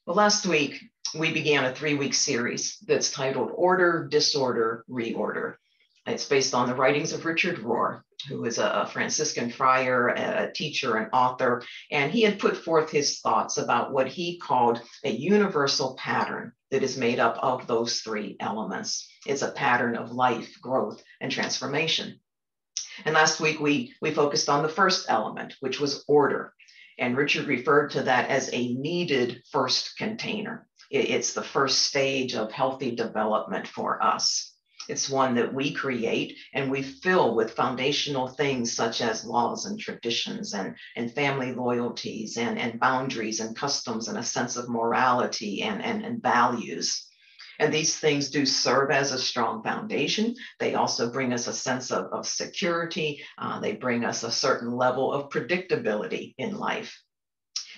Well, last week we began a 3-week series that's titled Order, Disorder, Reorder. It's based on the writings of Richard Rohr, who is a Franciscan friar, a teacher, and author, and he had put forth his thoughts about what he called a universal pattern that is made up of those 3 elements. It's a pattern of life, growth, and transformation. And last week we focused on the first element, which was order. And Richard referred to that as a needed first container. It's the first stage of healthy development for us. It's one that we create and we fill with foundational things such as laws and traditions and family loyalties and boundaries and customs and a sense of morality and values. And these things do serve as a strong foundation. They also bring us a sense of security. They bring us a certain level of predictability in life.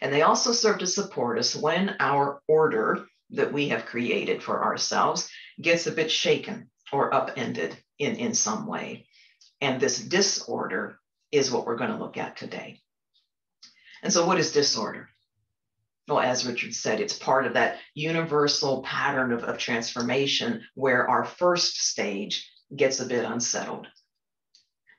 And they also serve to support us when our order that we have created for ourselves gets a bit shaken or upended in some way. And this disorder is what we're going to look at today. And so what is disorder? Well, as Richard said, it's part of that universal pattern of transformation where our first stage gets a bit unsettled.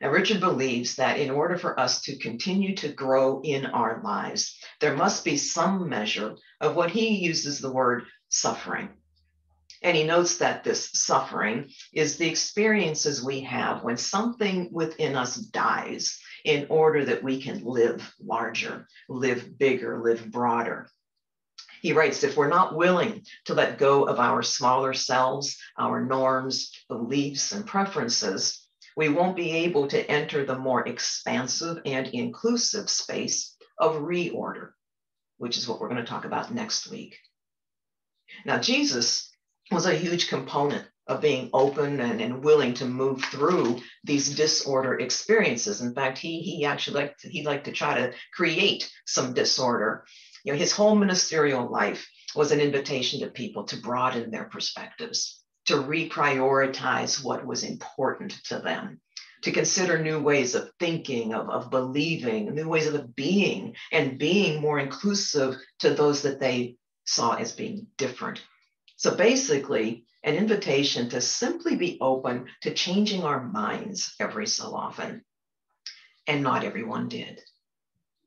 Now, Richard believes that in order for us to continue to grow in our lives, there must be some measure of what he uses the word suffering. And he notes that this suffering is the experiences we have when something within us dies in order that we can live larger, live bigger, live broader. He writes, if we're not willing to let go of our smaller selves, our norms, beliefs, and preferences, we won't be able to enter the more expansive and inclusive space of reorder, which is what we're going to talk about next week. Now, Jesus was a huge component of being open and willing to move through these disorder experiences. In fact, he actually liked to try to create some disorder. You know, his whole ministerial life was an invitation to people to broaden their perspectives, to reprioritize what was important to them, to consider new ways of thinking, of believing, new ways of being, and being more inclusive to those that they saw as being different. So basically, an invitation to simply be open to changing our minds every so often. And not everyone did.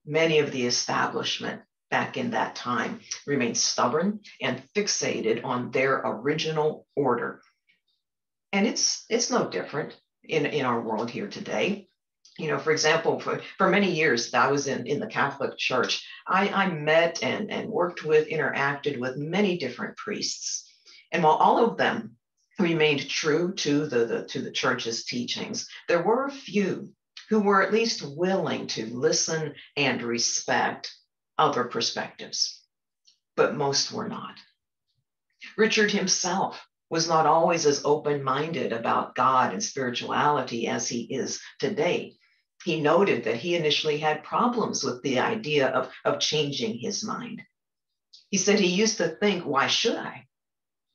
Many of the establishment back in that time remained stubborn and fixated on their original order. And it's no different in our world here today. You know, for example, for many years that I was in the Catholic Church, I met and worked with, interacted with many different priests. And while all of them remained true to the church's teachings, there were a few who were at least willing to listen and respect other perspectives, but most were not. Richard himself was not always as open-minded about God and spirituality as he is today. He noted that he initially had problems with the idea of changing his mind. He said he used to think, why should I?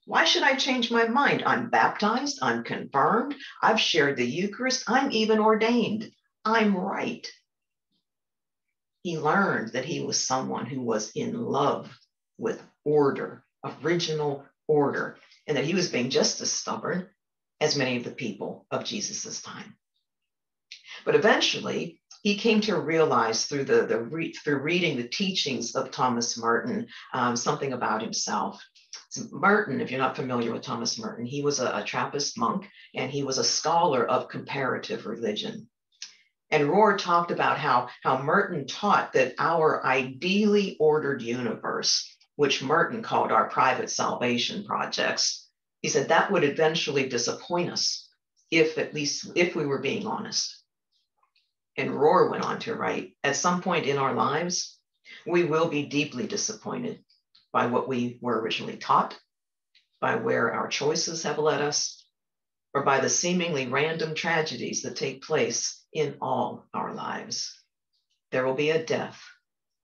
Why should I change my mind? I'm baptized, I'm confirmed, I've shared the Eucharist, I'm even ordained. I'm right. He learned that he was someone who was in love with order, original order, and that he was being just as stubborn as many of the people of Jesus's time. But eventually, he came to realize through through reading the teachings of Thomas Merton something about himself. So Merton, if you're not familiar with Thomas Merton, he was a Trappist monk, and he was a scholar of comparative religion. And Rohr talked about how Merton taught that our ideally ordered universe, which Merton called our private salvation projects, he said that would eventually disappoint us if we were being honest. And Rohr went on to write, at some point in our lives, we will be deeply disappointed by what we were originally taught, by where our choices have led us, or by the seemingly random tragedies that take place in all our lives. There will be a death,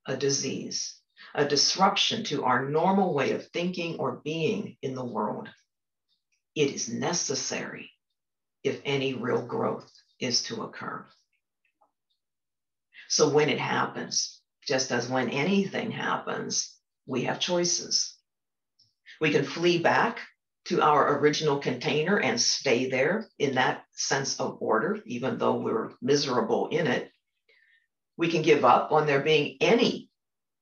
a disease, a disruption to our normal way of thinking or being in the world. It is necessary if any real growth is to occur. So when it happens, just as when anything happens, we have choices. We can flee back to our original container and stay there in that sense of order, even though we're miserable in it. We can give up on there being any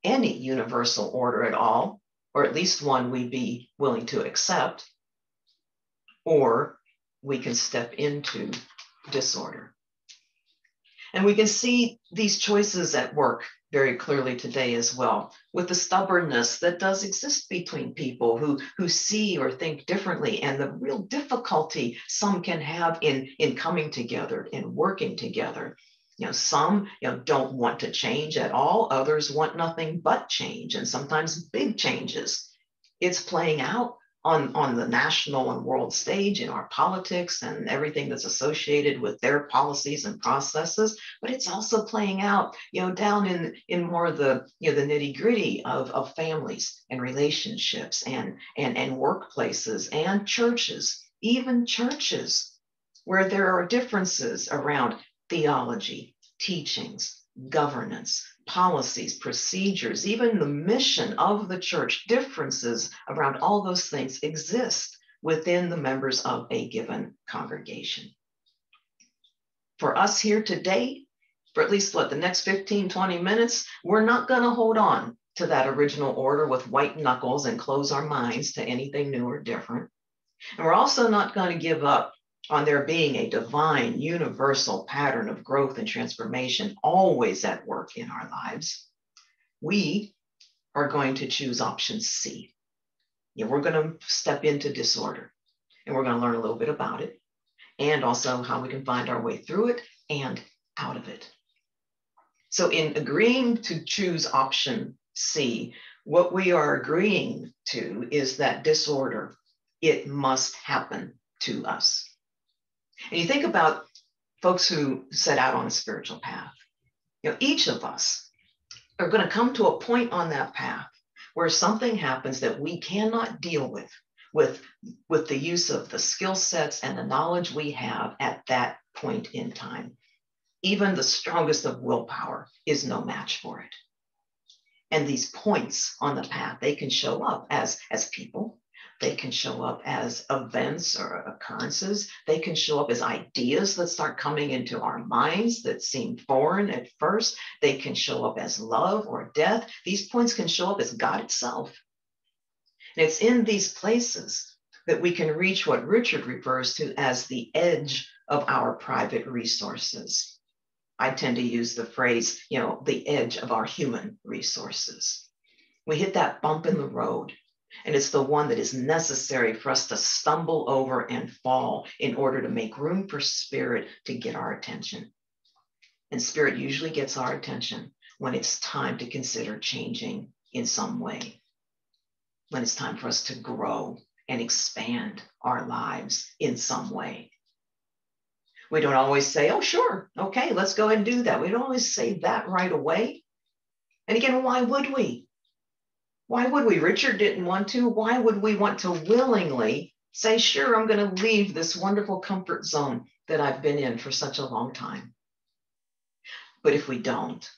universal order at all, or at least one we'd be willing to accept, or we can step into disorder. And we can see these choices at work very clearly today as well, with the stubbornness that does exist between people who see or think differently, and the real difficulty some can have in coming together, in working together. Some don't want to change at all. Others want nothing but change, and sometimes big changes. It's playing out on the national and world stage in our politics and everything that's associated with their policies and processes, but it's also playing out, down in more of the nitty gritty of families and relationships and workplaces and churches, even churches, where there are differences around theology, teachings, governance, policies, procedures, even the mission of the church. Differences around all those things exist within the members of a given congregation. For us here today, for at least the next 15, 20 minutes, we're not going to hold on to that original order with white knuckles and close our minds to anything new or different. And we're also not going to give up on there being a divine, universal pattern of growth and transformation always at work in our lives. We are going to choose option C. We're going to step into disorder, and we're going to learn a little bit about it, and also how we can find our way through it and out of it. So in agreeing to choose option C, what we are agreeing to is that disorder, it must happen to us. And you think about folks who set out on a spiritual path. Each of us are going to come to a point on that path where something happens that we cannot deal with the use of the skill sets and the knowledge we have at that point in time. Even the strongest of willpower is no match for it. And these points on the path, they can show up as people. They can show up as events or occurrences. They can show up as ideas that start coming into our minds that seem foreign at first. They can show up as love or death. These points can show up as God itself. And it's in these places that we can reach what Richard refers to as the edge of our private resources. I tend to use the phrase, the edge of our human resources. We hit that bump in the road. And it's the one that is necessary for us to stumble over and fall in order to make room for spirit to get our attention. And spirit usually gets our attention when it's time to consider changing in some way, when it's time for us to grow and expand our lives in some way. We don't always say, oh, sure, okay, let's go ahead and do that. We don't always say that right away. And again, why would we? Why would we? Richard didn't want to. Why would we want to willingly say, sure, I'm going to leave this wonderful comfort zone that I've been in for such a long time? But if we don't,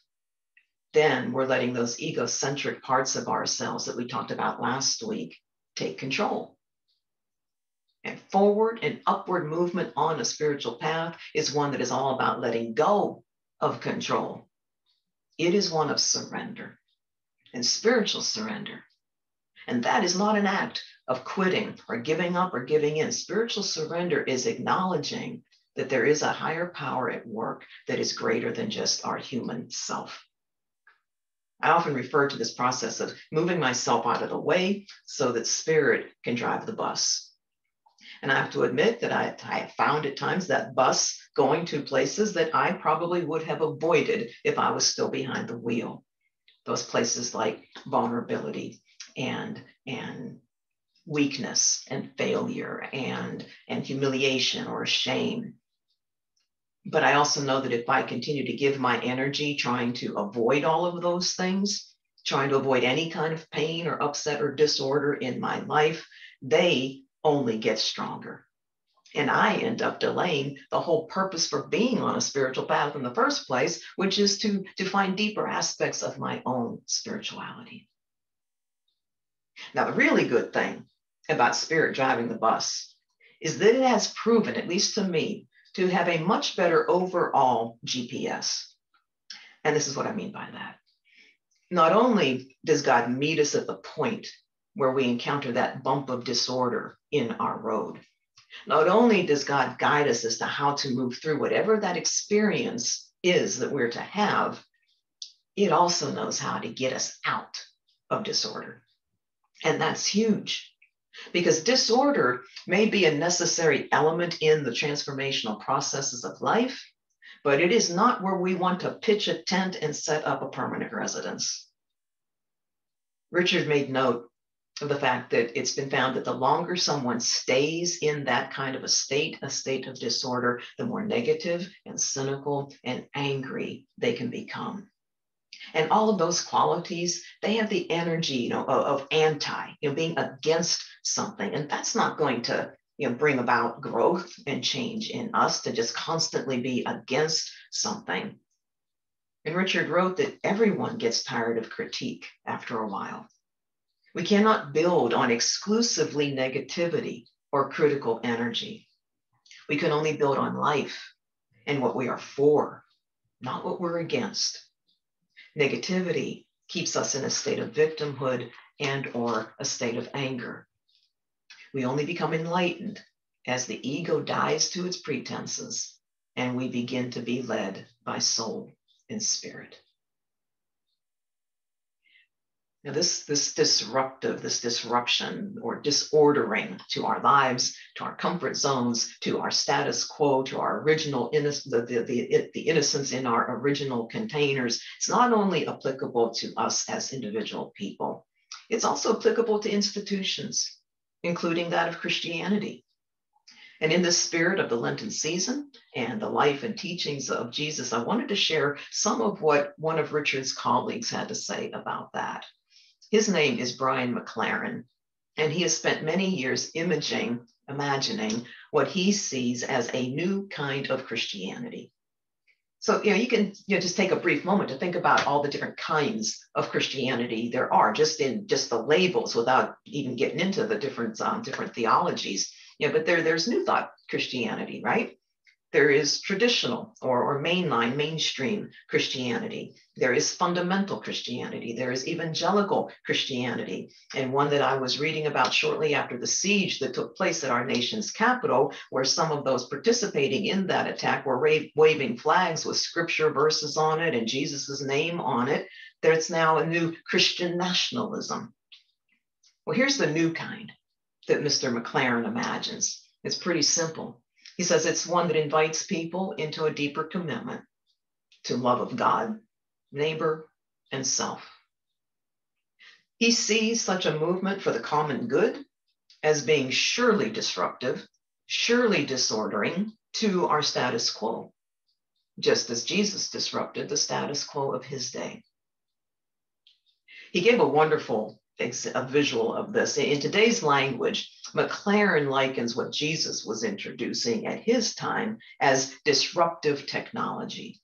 then we're letting those egocentric parts of ourselves that we talked about last week take control. And forward and upward movement on a spiritual path is one that is all about letting go of control. It is one of surrender. And spiritual surrender. And that is not an act of quitting or giving up or giving in. Spiritual surrender is acknowledging that there is a higher power at work that is greater than just our human self. I often refer to this process of moving myself out of the way so that spirit can drive the bus. And I have to admit that I have found at times that bus going to places that I probably would have avoided if I was still behind the wheel. Those places like vulnerability and weakness and failure and humiliation or shame. But I also know that if I continue to give my energy trying to avoid all of those things, trying to avoid any kind of pain or upset or disorder in my life, they only get stronger. And I end up delaying the whole purpose for being on a spiritual path in the first place, which is to find deeper aspects of my own spirituality. Now, the really good thing about spirit driving the bus is that it has proven, at least to me, to have a much better overall GPS. And this is what I mean by that. Not only does God meet us at the point where we encounter that bump of disorder in our road, not only does God guide us as to how to move through whatever that experience is that we're to have, it also knows how to get us out of disorder. And that's huge, because disorder may be a necessary element in the transformational processes of life, but it is not where we want to pitch a tent and set up a permanent residence. Richard made note of the fact that it's been found that the longer someone stays in that kind of a state of disorder, the more negative and cynical and angry they can become. And all of those qualities, they have the energy, of anti, being against something. And that's not going to, bring about growth and change in us, to just constantly be against something. And Richard wrote that everyone gets tired of critique after a while. We cannot build on exclusively negativity or critical energy. We can only build on life and what we are for, not what we're against. Negativity keeps us in a state of victimhood and or a state of anger. We only become enlightened as the ego dies to its pretenses and we begin to be led by soul and spirit. Now, this disruption or disordering to our lives, to our comfort zones, to our status quo, to our original the innocence in our original containers, it's not only applicable to us as individual people, it's also applicable to institutions, including that of Christianity. And in the spirit of the Lenten season and the life and teachings of Jesus, I wanted to share some of what one of Richard's colleagues had to say about that. His name is Brian McLaren, and he has spent many years imagining what he sees as a new kind of Christianity. So, you can just take a brief moment to think about all the different kinds of Christianity there are, just in the labels, without even getting into the different theologies. But there's New Thought Christianity, right? There is traditional or mainline, mainstream Christianity. There is fundamental Christianity. There is evangelical Christianity. And one that I was reading about shortly after the siege that took place at our nation's capital, where some of those participating in that attack were waving flags with scripture verses on it and Jesus's name on it. There's now a new Christian nationalism. Well, here's the new kind that Mr. McLaren imagines. It's pretty simple. He says it's one that invites people into a deeper commitment to love of God, neighbor, and self. He sees such a movement for the common good as being surely disruptive, surely disordering to our status quo, just as Jesus disrupted the status quo of his day. He gave a wonderful visual of this. In today's language, McLaren likens what Jesus was introducing at his time as disruptive technology.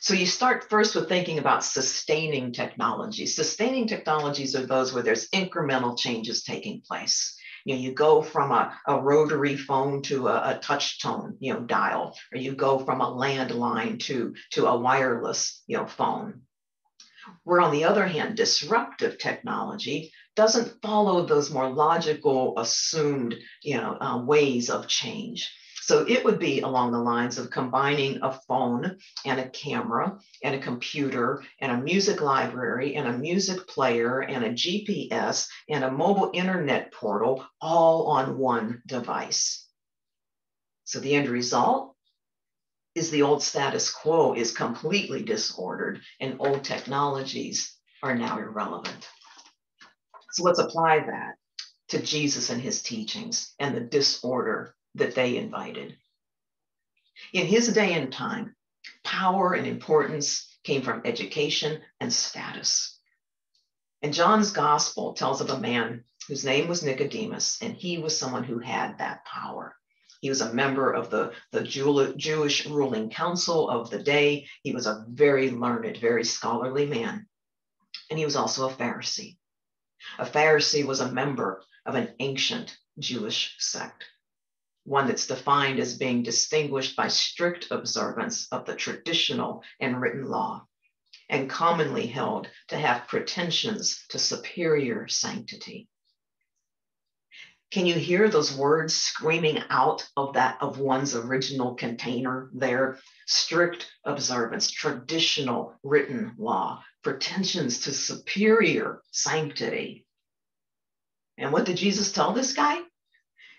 So you start first with thinking about sustaining technologies. Sustaining technologies are those where there's incremental changes taking place. You go from a rotary phone to a touch tone, dial, or you go from a landline to a wireless, phone. Where on the other hand, disruptive technology doesn't follow those more logical, assumed, ways of change. So it would be along the lines of combining a phone and a camera and a computer and a music library and a music player and a GPS and a mobile internet portal all on one device. So the end result is the old status quo is completely disordered and old technologies are now irrelevant. So let's apply that to Jesus and his teachings and the disorder that they invited. In his day and time, power and importance came from education and status. And John's gospel tells of a man whose name was Nicodemus, and he was someone who had that power. He was a member of the Jewish ruling council of the day. He was a very learned, very scholarly man. And he was also a Pharisee. A Pharisee was a member of an ancient Jewish sect, one that's defined as being distinguished by strict observance of the traditional and written law, and commonly held to have pretensions to superior sanctity. Can you hear those words screaming out of one's original container there? Strict observance, traditional written law, pretensions to superior sanctity. And what did Jesus tell this guy?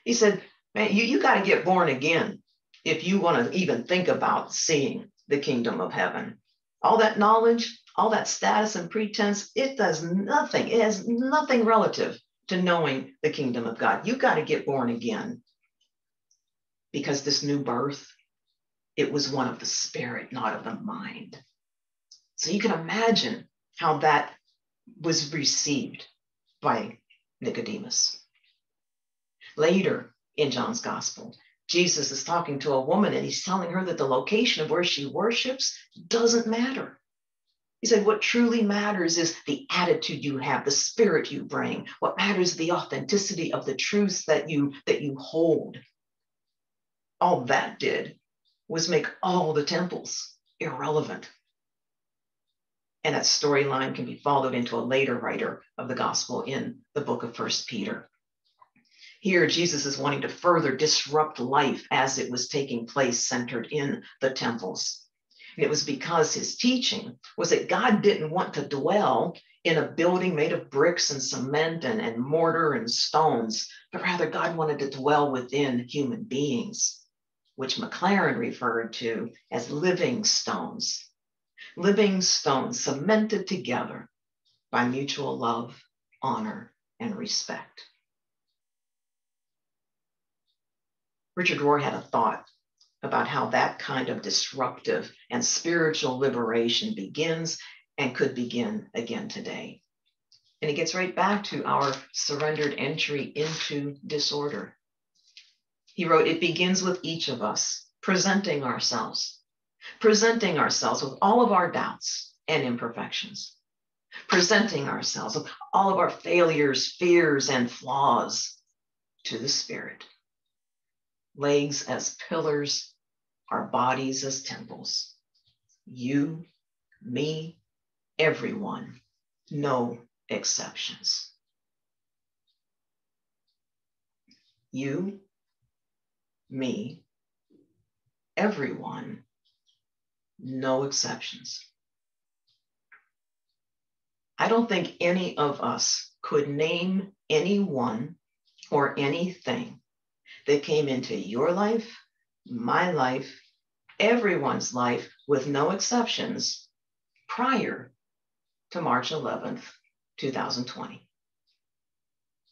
He said, man, you got to get born again if you want to even think about seeing the kingdom of heaven. All that knowledge, all that status and pretense, it does nothing. It has nothing relative to knowing the kingdom of God. You got to get born again, because this new birth, it was one of the spirit, not of the mind. So you can imagine how that was received by Nicodemus. Later in John's gospel, Jesus is talking to a woman and he's telling her that the location of where she worships doesn't matter. He said, what truly matters is the attitude you have, the spirit you bring. What matters is the authenticity of the truths that you hold. All that did was make all the temples irrelevant. And that storyline can be followed into a later writer of the gospel in the book of 1 Peter. Here, Jesus is wanting to further disrupt life as it was taking place centered in the temples. And it was because his teaching was that God didn't want to dwell in a building made of bricks and cement and mortar and stones, but rather God wanted to dwell within human beings, which McLaren referred to as living stones cemented together by mutual love, honor, and respect. Richard Rohr had a thought about how that kind of disruptive and spiritual liberation begins and could begin again today. And it gets right back to our surrendered entry into disorder. He wrote, it begins with each of us presenting ourselves with all of our doubts and imperfections, presenting ourselves with all of our failures, fears, and flaws to the Spirit. Legs as pillars, our bodies as temples. You, me, everyone, no exceptions. You, me, everyone, no exceptions. I don't think any of us could name anyone or anything that came into your life, my life, everyone's life, with no exceptions, prior to March 11th, 2020.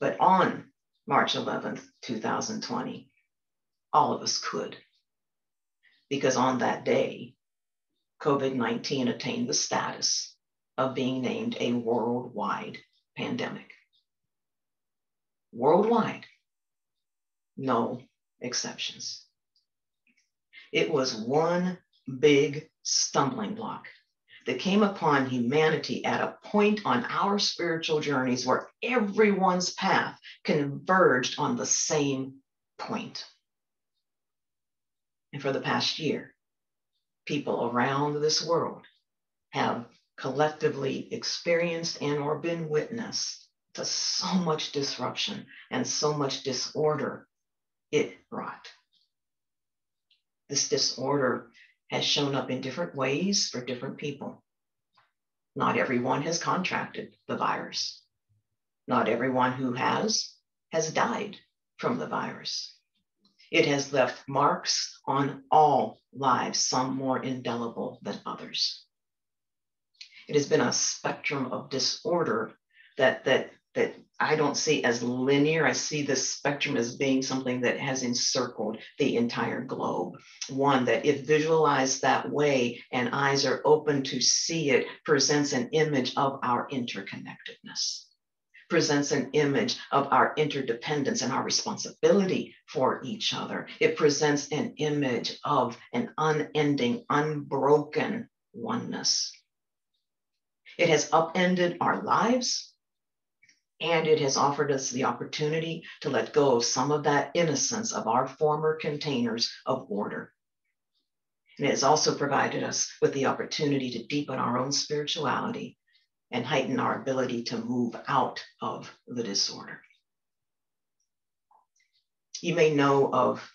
But on March 11th, 2020, all of us could. Because on that day, COVID-19 attained the status of being named a worldwide pandemic. Worldwide. No exceptions. It was one big stumbling block that came upon humanity at a point on our spiritual journeys where everyone's path converged on the same point. And for the past year, people around this world have collectively experienced and or been witness to so much disruption and so much disorder it brought. This disorder has shown up in different ways for different people. Not everyone has contracted the virus. Not everyone who has died from the virus. It has left marks on all lives, some more indelible than others. It has been a spectrum of disorder that I don't see as linear. I see this spectrum as being something that has encircled the entire globe. One that, if visualized that way and eyes are open to see it, presents an image of our interconnectedness, presents an image of our interdependence and our responsibility for each other. It presents an image of an unending, unbroken oneness. It has upended our lives. And it has offered us the opportunity to let go of some of that innocence of our former containers of order. And it has also provided us with the opportunity to deepen our own spirituality and heighten our ability to move out of the disorder. You may know of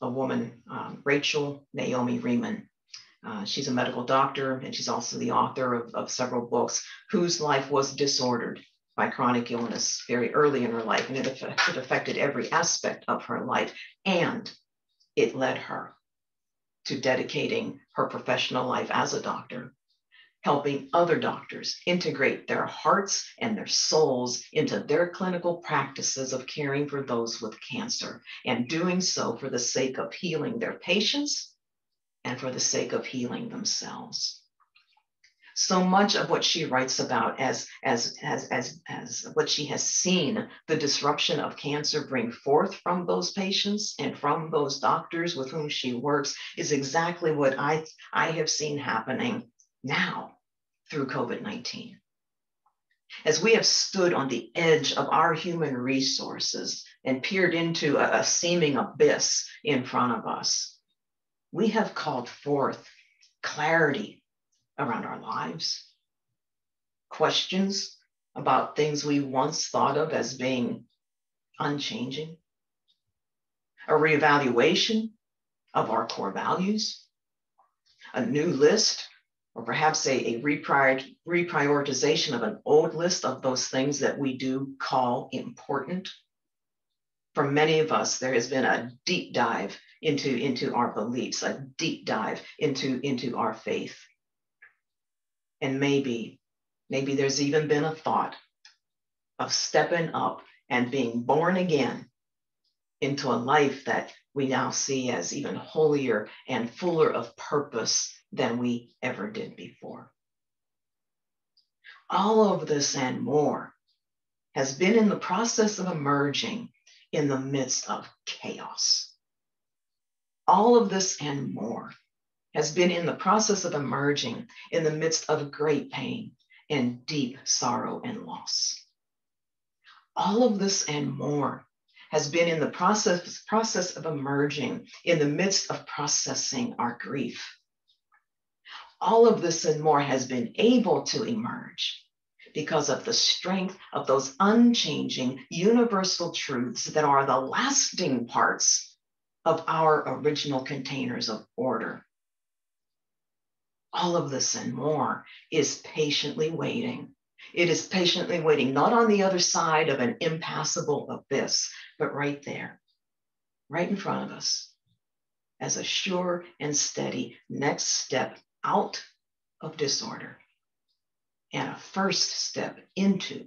a woman, Rachel Naomi Reman. She's a medical doctor, and she's also the author of several books, whose life was disordered by chronic illness very early in her life, and it affected every aspect of her life. And it led her to dedicating her professional life as a doctor, helping other doctors integrate their hearts and their souls into their clinical practices of caring for those with cancer, and doing so for the sake of healing their patients and for the sake of healing themselves. So much of what she writes about as what she has seen the disruption of cancer bring forth from those patients and from those doctors with whom she works is exactly what I have seen happening now through COVID-19. As we have stood on the edge of our human resources and peered into a seeming abyss in front of us, we have called forth clarity around our lives, questions about things we once thought of as being unchanging, a reevaluation of our core values, a new list, or perhaps a reprioritization of an old list of those things that we do call important. For many of us, there has been a deep dive into our beliefs, a deep dive into our faith. And maybe there's even been a thought of stepping up and being born again into a life that we now see as even holier and fuller of purpose than we ever did before. All of this and more has been in the process of emerging in the midst of chaos. All of this and more has been in the process of emerging in the midst of great pain and deep sorrow and loss. All of this and more has been in the process of emerging in the midst of processing our grief. All of this and more has been able to emerge because of the strength of those unchanging universal truths that are the lasting parts of our original containers of order. All of this and more is patiently waiting. It is patiently waiting, not on the other side of an impassable abyss, but right there, right in front of us, as a sure and steady next step out of disorder and a first step into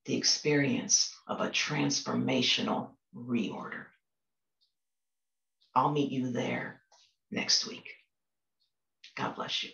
the experience of a transformational reorder. I'll meet you there next week. God bless you.